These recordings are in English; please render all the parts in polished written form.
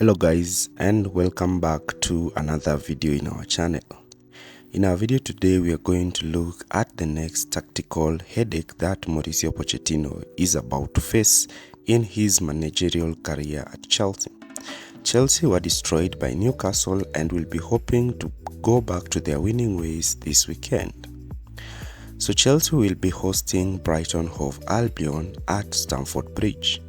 Hello guys, and welcome back to another video in our channel. In our video today we are going to look at the next tactical headache that Mauricio Pochettino is about to face in his managerial career at Chelsea. Chelsea were destroyed by Newcastle and will be hoping to go back to their winning ways this weekend. So Chelsea will be hosting Brighton Hove Albion at Stamford Bridge.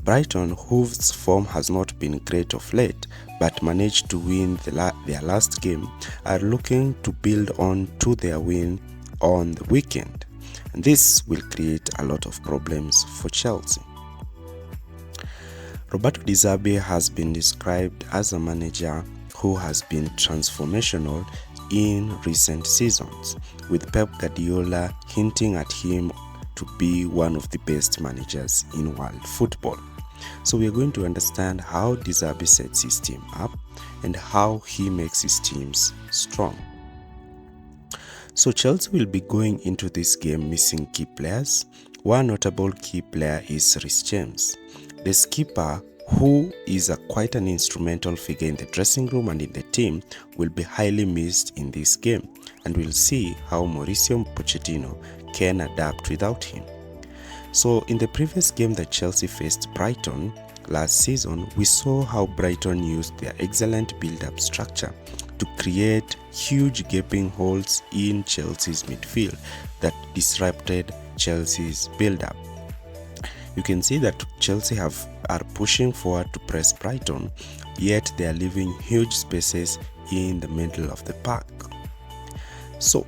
Brighton, whose form has not been great of late but managed to win their last game, are looking to build on to their win on the weekend, and this will create a lot of problems for Chelsea. Roberto Zerbi has been described as a manager who has been transformational in recent seasons, with Pep Guardiola hinting at him to be one of the best managers in world football. So we are going to understand how Zerbi sets his team up and how he makes his teams strong. So Chelsea will be going into this game missing key players. One notable key player is Reece James, the skipper, who is quite an instrumental figure in the dressing room and in the team, will be highly missed in this game, and we'll see how Mauricio Pochettino can adapt without him. So in the previous game that Chelsea faced Brighton last season, we saw how Brighton used their excellent build-up structure to create huge gaping holes in Chelsea's midfield that disrupted Chelsea's build-up. You can see that Chelsea are pushing forward to press Brighton, yet they are leaving huge spaces in the middle of the park. So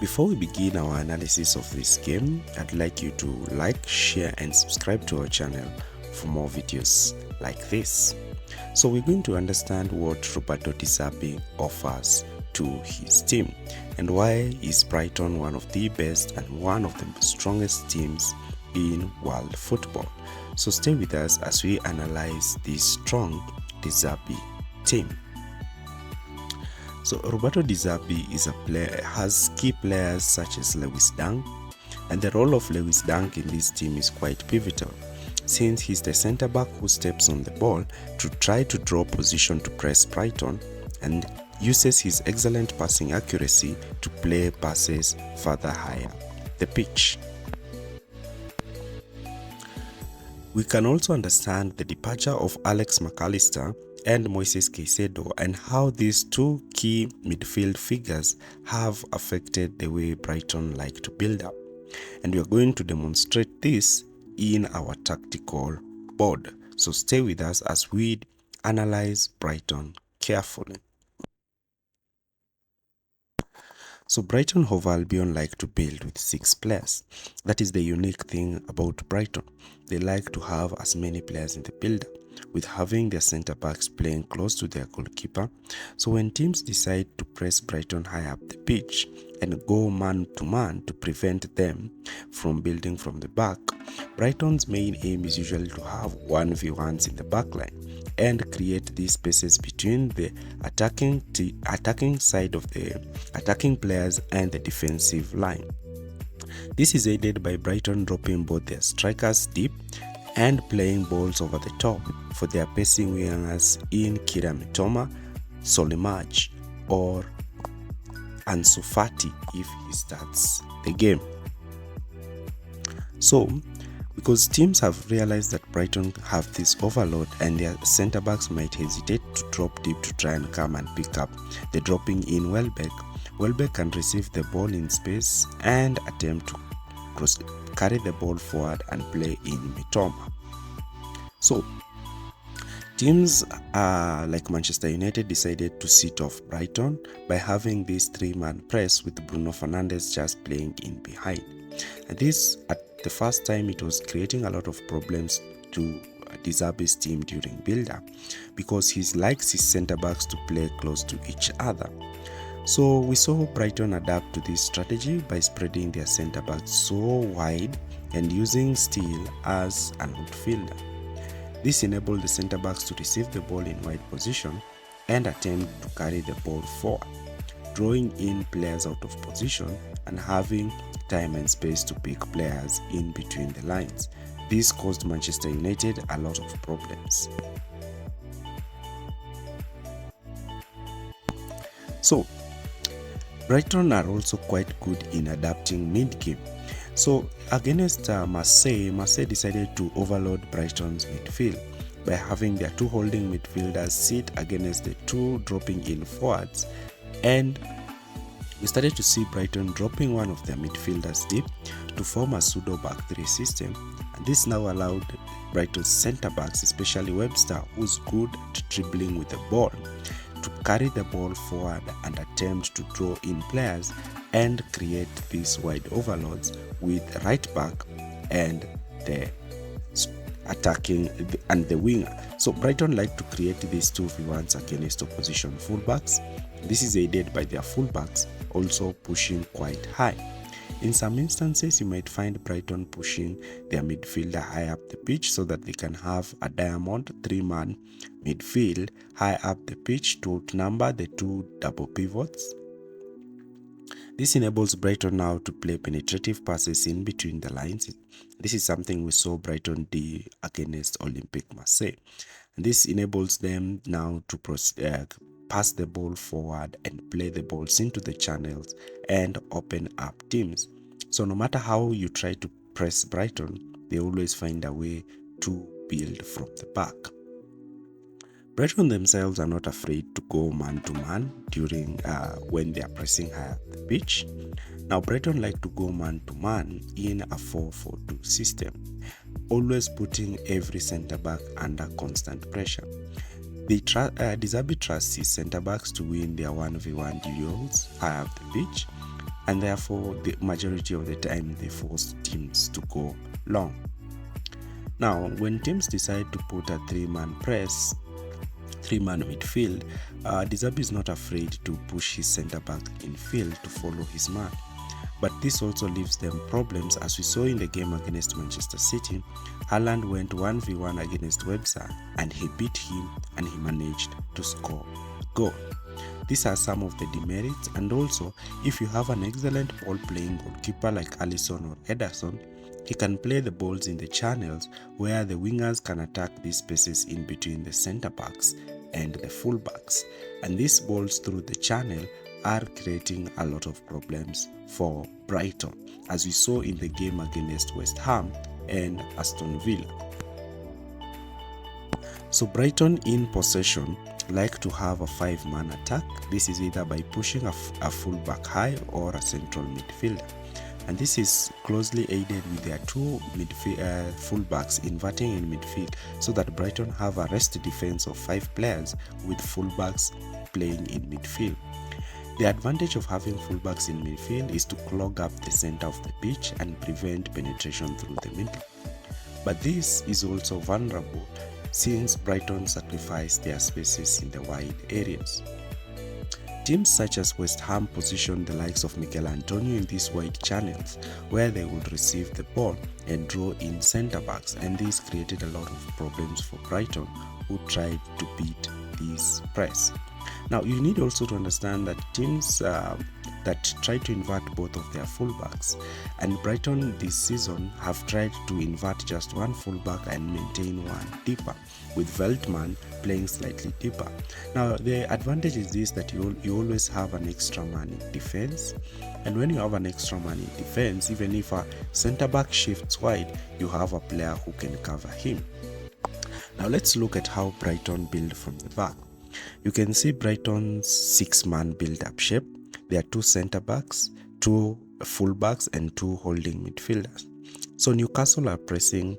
before we begin our analysis of this game, I'd like you to like, share and subscribe to our channel for more videos like this. So we're going to understand what Roberto Zerbi offers to his team and why is Brighton one of the best and one of the strongest teams in world football. So stay with us as we analyze this strong Zerbi team. So Roberto Zerbi has key players such as Lewis Dunk, and the role of Lewis Dunk in this team is quite pivotal, since he's the centre back who steps on the ball to try to draw position to press Brighton and uses his excellent passing accuracy to play passes further higher the pitch. We can also understand the departure of Alex McAllister and Moises Caicedo and how these two key midfield figures have affected the way Brighton like to build up. And we are going to demonstrate this in our tactical board. So stay with us as we analyze Brighton carefully. So Brighton Hove Albion like to build with 6 players. That is the unique thing about Brighton. They like to have as many players in the build-up, with having their centre backs playing close to their goalkeeper. So when teams decide to press Brighton high up the pitch and go man to man to prevent them from building from the back, Brighton's main aim is usually to have 1v1s in the back line and create these spaces between the attacking side of the attacking players and the defensive line. This is aided by Brighton dropping both their strikers deep and playing balls over the top for their pacing wingers in Kira Mitoma, Solimaj or Ansu Fati if he starts the game. So because teams have realized that Brighton have this overload and their centre backs might hesitate to drop deep to try and come and pick up the dropping in Welbeck can receive the ball in space and attempt to carry the ball forward and play in Mitoma. So teams like Manchester United decided to sit off Brighton by having this 3-man press with Bruno Fernandes just playing in behind. And this, at the first time, it was creating a lot of problems to Zerbi's team during build-up because he likes his centre-backs to play close to each other. So we saw Brighton adapt to this strategy by spreading their centre-backs so wide and using Steele as an outfielder. This enabled the centre-backs to receive the ball in wide position and attempt to carry the ball forward, drawing in players out of position and having time and space to pick players in between the lines. This caused Manchester United a lot of problems. So Brighton are also quite good in adapting mid-game. So against Marseille decided to overload Brighton's midfield by having their two holding midfielders sit against the two dropping in forwards, and we started to see Brighton dropping one of their midfielders deep to form a pseudo back three system, and this now allowed Brighton's centre backs, especially Webster, who's good at dribbling with the ball, to carry the ball forward and attempt to draw in players and create these wide overloads with right back and the attacking and the winger. So Brighton like to create these 2v1s against opposition fullbacks. This is aided by their fullbacks also pushing quite high. In some instances, you might find Brighton pushing their midfielder high up the pitch so that they can have a diamond 3-man midfield high up the pitch to outnumber the two double pivots. This enables Brighton now to play penetrative passes in between the lines. This is something we saw Brighton do against Olympique Marseille. And this enables them now to pass the ball forward and play the balls into the channels and open up teams. So no matter how you try to press Brighton, they always find a way to build from the back. Brighton themselves are not afraid to go man-to-man during when they are pressing high up the pitch. Now Brighton like to go man-to-man in a 4-4-2 system, always putting every centre-back under constant pressure. Zerbi trusts his centre-backs to win their 1v1 duels high up the pitch, and therefore the majority of the time they force teams to go long. Now when teams decide to put a 3-man midfield, Zerbi is not afraid to push his centre-back in field to follow his man. But this also leaves them problems, as we saw in the game against Manchester City. Haaland went 1v1 against Webster and he beat him and he managed to score a goal. These are some of the demerits, and also if you have an excellent ball-playing goalkeeper like Alisson or Ederson, he can play the balls in the channels where the wingers can attack these spaces in between the centre-backs and the full-backs, and these balls through the channel are creating a lot of problems for Brighton, as we saw in the game against West Ham and Aston Villa. So Brighton in possession like to have a 5-man attack. This is either by pushing a full-back high or a central midfielder, and this is closely aided with their two fullbacks inverting in midfield, so that Brighton have a rest defense of 5 players with fullbacks playing in midfield. The advantage of having fullbacks in midfield is to clog up the center of the pitch and prevent penetration through the middle. But this is also vulnerable since Brighton sacrifice their spaces in the wide areas. Teams such as West Ham position the likes of Mikel Antonio in these wide channels where they would receive the ball and draw in centre backs, and this created a lot of problems for Brighton, who tried to beat this press. Now you need also to understand that teams that try to invert both of their fullbacks, and Brighton this season have tried to invert just one fullback and maintain one deeper, with Veltman playing slightly deeper. Now the advantage is this, that you always have an extra man in defense, and when you have an extra man in defense, even if a centre back shifts wide, you have a player who can cover him. Now let's look at how Brighton build from the back. You can see Brighton's 6-man build-up shape. There are 2 centre-backs, 2 full-backs and 2 holding midfielders. So Newcastle are pressing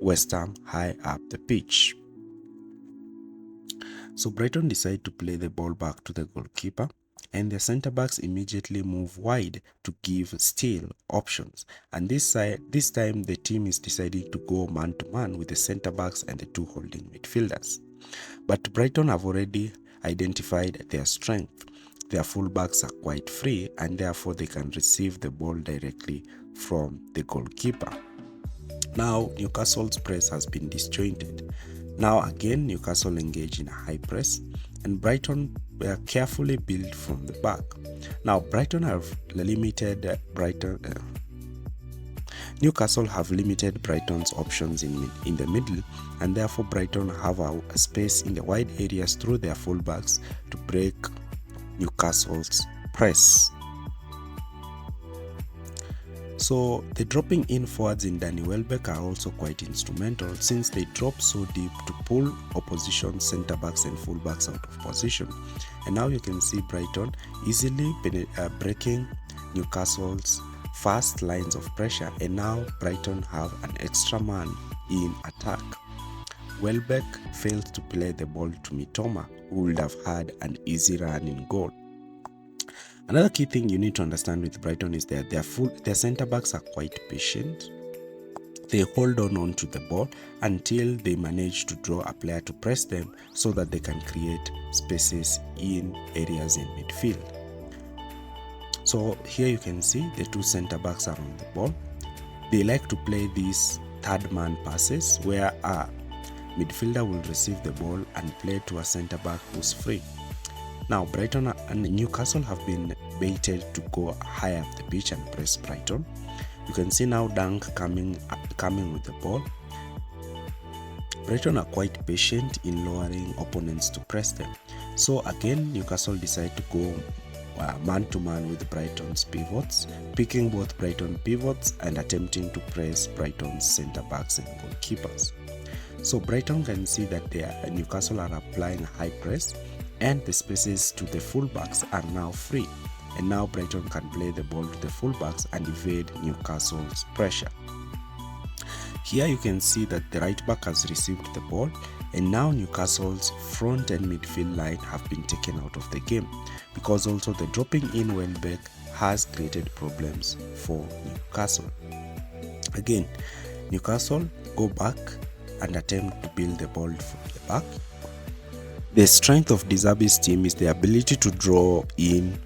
West Ham high up the pitch. So Brighton decide to play the ball back to the goalkeeper, and the centre-backs immediately move wide to give steal options. And this time the team is deciding to go man-to-man with the centre-backs and the 2 holding midfielders. But Brighton have already identified their strength. Their fullbacks are quite free, and therefore they can receive the ball directly from the goalkeeper. Now Newcastle's press has been disjointed. Now again Newcastle engage in a high press, and Brighton carefully build from the back. Now Newcastle have limited Brighton's options in the middle, and therefore Brighton have a space in the wide areas through their fullbacks to break Newcastle's press. So the dropping in forwards in Danny Welbeck are also quite instrumental, since they drop so deep to pull opposition centre-backs and full-backs out of position. And now you can see Brighton easily breaking Newcastle's fast lines of pressure, and now Brighton have an extra man in attack. Welbeck failed to play the ball to Mitoma, who would have had an easy run in goal. Another key thing you need to understand with Brighton is that their centre-backs are quite patient. They hold on to the ball until they manage to draw a player to press them, so that they can create spaces in areas in midfield. So here you can see the two centre-backs are on the ball. They like to play these third-man passes, where a midfielder will receive the ball and play to a centre-back who's free. Now Brighton and Newcastle have been baited to go higher up the pitch and press Brighton. You can see now Dunk coming with the ball. Brighton are quite patient in lowering opponents to press them. So again, Newcastle decide to go man-to-man with Brighton's pivots, picking both Brighton pivots and attempting to press Brighton's centre-backs and goalkeepers. So Brighton can see that Newcastle are applying a high press, and the spaces to the fullbacks are now free, and now Brighton can play the ball to the fullbacks and evade Newcastle's pressure. Here you can see that the right back has received the ball, and now Newcastle's front and midfield line have been taken out of the game, because also the dropping in Welbeck has created problems for Newcastle. Again, Newcastle go back and attempt to build the ball from the back. The strength of Zerbi's team is the ability to draw in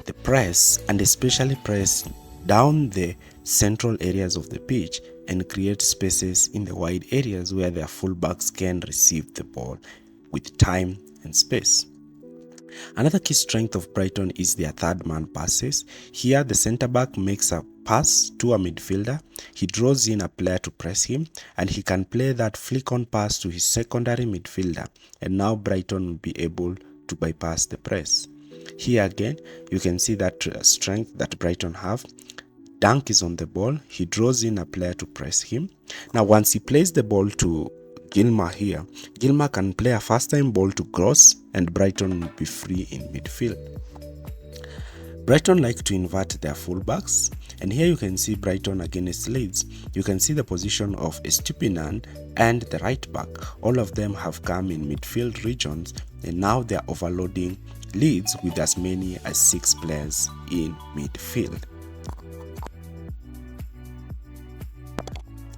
the press, and especially press down the central areas of the pitch and create spaces in the wide areas where their fullbacks can receive the ball with time and space. Another key strength of Brighton is their third-man passes. Here the centre-back makes a pass to a midfielder, he draws in a player to press him, and he can play that flick-on pass to his secondary midfielder, and now Brighton will be able to bypass the press. Here again, you can see that strength that Brighton have. Dunk is on the ball, he draws in a player to press him. Now once he plays the ball to Gilmour here, Gilmour can play a first-time ball to Gross, and Brighton will be free in midfield. Brighton like to invert their fullbacks, and here you can see Brighton against Leeds. You can see the position of Estupiñán and the right back. All of them have come in midfield regions, and now they are overloading Leeds with as many as 6 players in midfield.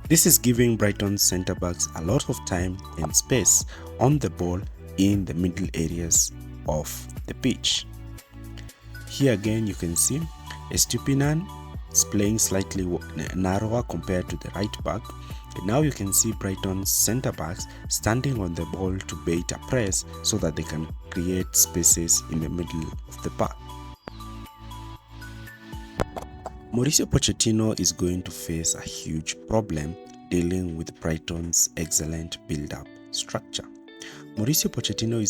This is giving Brighton's centre-backs a lot of time and space on the ball in the middle areas of the pitch. Here again you can see Estupiñán is playing slightly narrower compared to the right back, and now you can see Brighton's centre-backs standing on the ball to bait a press so that they can create spaces in the middle of the park. Mauricio Pochettino is going to face a huge problem dealing with Brighton's excellent build-up structure. Mauricio Pochettino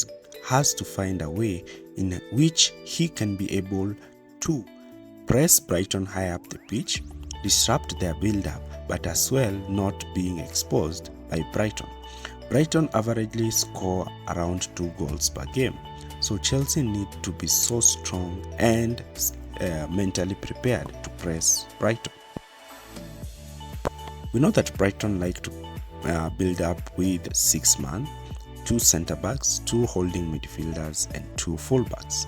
has to find a way in which he can be able to press Brighton high up the pitch, disrupt their build-up, but as well not being exposed by Brighton. Brighton averagely score around 2 goals per game, so Chelsea need to be so strong and mentally prepared to press Brighton. We know that Brighton like to build up with 6 men, 2 centre-backs, 2 holding midfielders and 2 full-backs.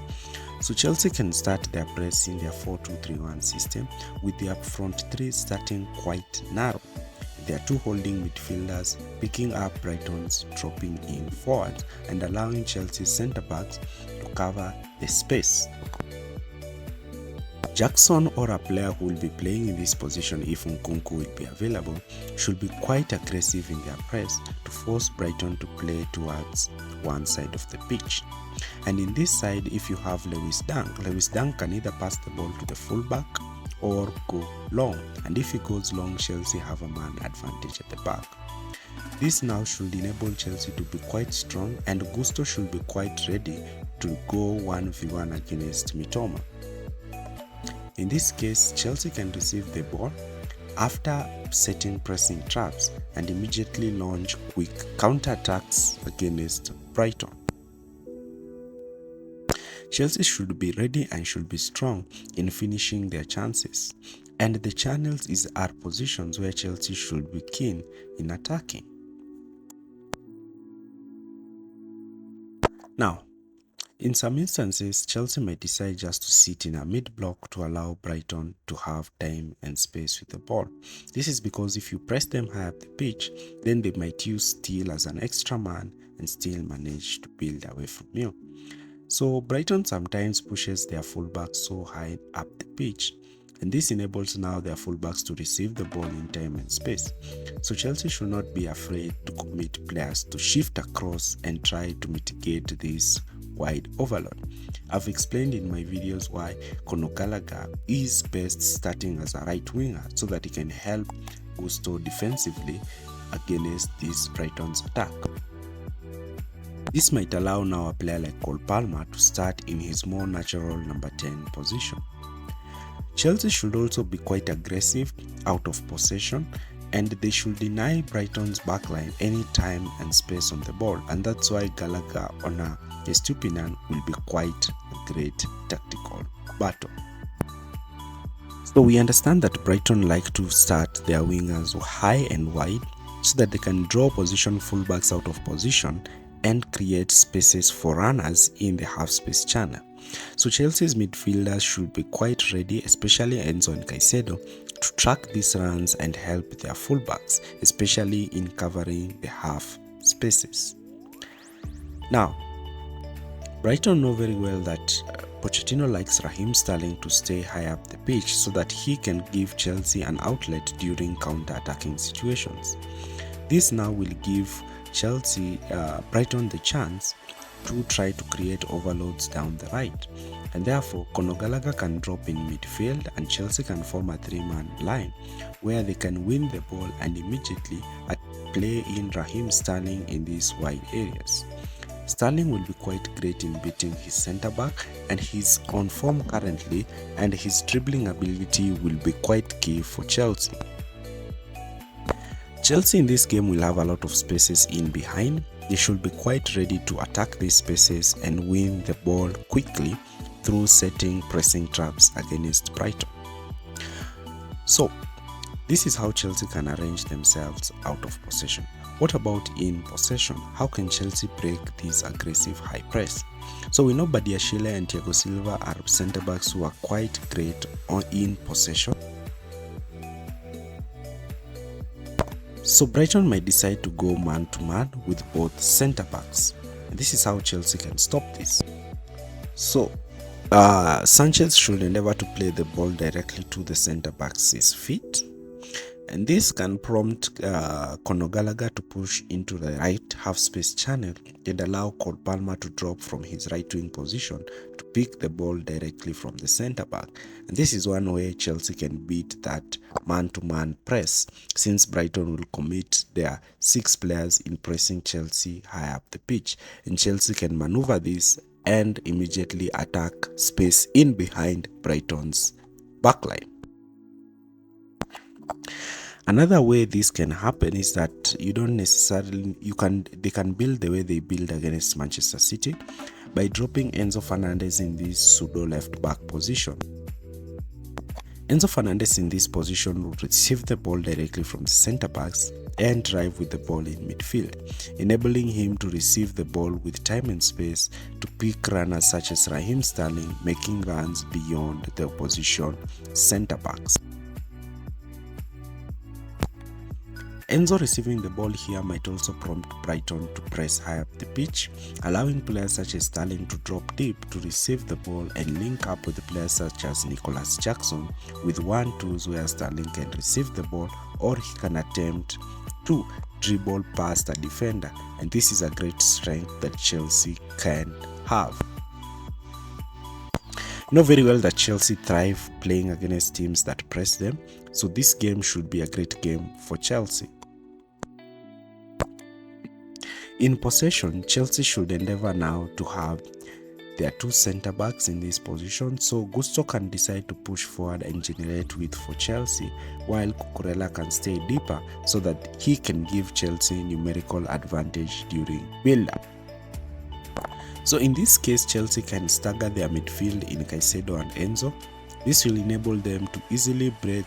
So Chelsea can start their press in their 4-2-3-1 system with the up front 3 starting quite narrow. Their 2 holding midfielders picking up Brighton's dropping in forward and allowing Chelsea's centre-backs to cover the space. Jackson, or a player who will be playing in this position if Nkunku will be available, should be quite aggressive in their press to force Brighton to play towards one side of the pitch. And in this side, if you have Lewis Dunk can either pass the ball to the fullback or go long, and if he goes long, Chelsea have a man advantage at the back. This now should enable Chelsea to be quite strong, and Gusto should be quite ready to go 1v1 against Mitoma. In this case, Chelsea can receive the ball after setting pressing traps and immediately launch quick counter-attacks against Brighton. Chelsea should be ready and should be strong in finishing their chances, and the channels are positions where Chelsea should be keen in attacking. Now, in some instances, Chelsea may decide just to sit in a mid-block to allow Brighton to have time and space with the ball. This is because if you press them high up the pitch, then they might use Steele as an extra man and still manage to build away from you. So Brighton sometimes pushes their fullbacks so high up the pitch, and this enables now their fullbacks to receive the ball in time and space. So Chelsea should not be afraid to commit players to shift across and try to mitigate this wide overload. I've explained in my videos why Conor Gallagher is best starting as a right winger so that he can help Gusto defensively against this Brighton's attack. This might allow now a player like Cole Palmer to start in his more natural number 10 position. Chelsea should also be quite aggressive out of possession, and they should deny Brighton's backline any time and space on the ball, and that's why Gallagher on a Estupinan will be quite a great tactical battle. So we understand that Brighton like to start their wingers high and wide so that they can draw position fullbacks out of position and create spaces for runners in the half space channel. So Chelsea's midfielders should be quite ready, especially Enzo and Caicedo, to track these runs and help their fullbacks, especially in covering the half spaces. Now, Brighton know very well that Pochettino likes Raheem Sterling to stay high up the pitch so that he can give Chelsea an outlet during counter-attacking situations. This now will give Brighton the chance to try to create overloads down the right, and therefore Conor Gallagher can drop in midfield and Chelsea can form a three-man line where they can win the ball and immediately play in Raheem Sterling in these wide areas. Sterling will be quite great in beating his centre-back, and he's on form currently, and his dribbling ability will be quite key for Chelsea. Chelsea in this game will have a lot of spaces in behind. They should be quite ready to attack these spaces and win the ball quickly through setting pressing traps against Brighton. So, this is how Chelsea can arrange themselves out of possession. What about in possession? How can Chelsea break this aggressive high press? So we know Badiashile and Thiago Silva are centre-backs who are quite great in possession. So Brighton might decide to go man-to-man with both centre-backs. This is how Chelsea can stop this. So Sanchez should endeavour to play the ball directly to the centre-backs' feet, and this can prompt Conor Gallagher to push into the right half-space channel and allow Cole Palmer to drop from his right-wing position to pick the ball directly from the centre-back. And this is one way Chelsea can beat that man-to-man press, since Brighton will commit their 6 players in pressing Chelsea high up the pitch, and Chelsea can maneuver this and immediately attack space in behind Brighton's backline. Another way this can happen is that they can build the way they build against Manchester City by dropping Enzo Fernandez in this pseudo left back position. Enzo Fernandez in this position will receive the ball directly from the centre backs and drive with the ball in midfield, enabling him to receive the ball with time and space to pick runners such as Raheem Sterling, making runs beyond the opposition centre backs. Enzo receiving the ball here might also prompt Brighton to press high up the pitch, allowing players such as Sterling to drop deep to receive the ball and link up with players such as Nicholas Jackson with 1-2s where Sterling can receive the ball or he can attempt to dribble past a defender, and this is a great strength that Chelsea can have. You know very well that Chelsea thrive playing against teams that press them, so this game should be a great game for Chelsea. In possession, Chelsea should endeavour now to have There are two centre backs in this position, so Gusto can decide to push forward and generate width for Chelsea, while Cucurella can stay deeper so that he can give Chelsea numerical advantage during build-up. So in this case, Chelsea can stagger their midfield in Caicedo and Enzo. This will enable them to easily break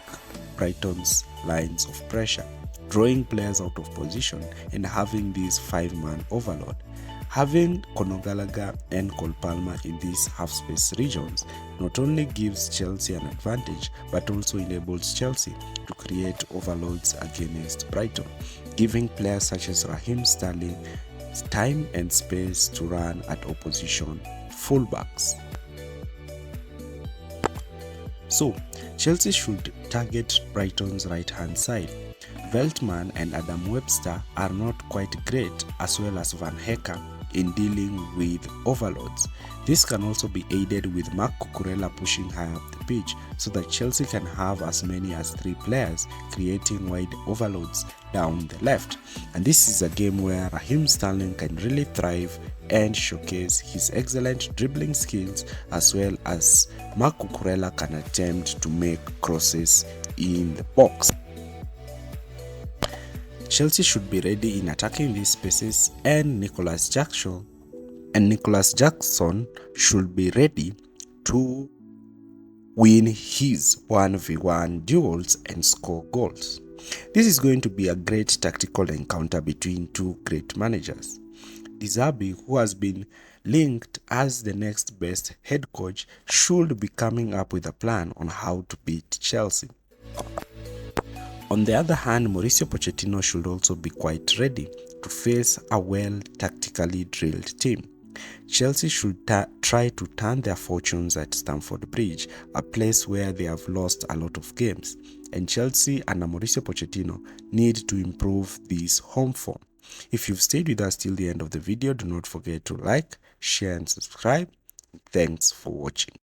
Brighton's lines of pressure, drawing players out of position and having this 5-man overload. Having Conor Gallagher and Cole Palmer in these half-space regions not only gives Chelsea an advantage but also enables Chelsea to create overloads against Brighton, giving players such as Raheem Sterling time and space to run at opposition fullbacks. So, Chelsea should target Brighton's right-hand side. Veltman and Adam Webster are not quite great, as well as Van Hecke, in dealing with overloads. This can also be aided with Marc Cucurella pushing high up the pitch so that Chelsea can have as many as 3 players creating wide overloads down the left. And this is a game where Raheem Sterling can really thrive and showcase his excellent dribbling skills, as well as Marc Cucurella can attempt to make crosses in the box. Chelsea should be ready in attacking these spaces, and Nicholas Jackson should be ready to win his 1v1 duels and score goals. This is going to be a great tactical encounter between two great managers. Zerbi, who has been linked as the next best head coach, should be coming up with a plan on how to beat Chelsea. On the other hand, Mauricio Pochettino should also be quite ready to face a well tactically drilled team. Chelsea should try to turn their fortunes at Stamford Bridge, a place where they have lost a lot of games, and Chelsea and Mauricio Pochettino need to improve this home form. If you've stayed with us till the end of the video, do not forget to like, share and subscribe. Thanks for watching.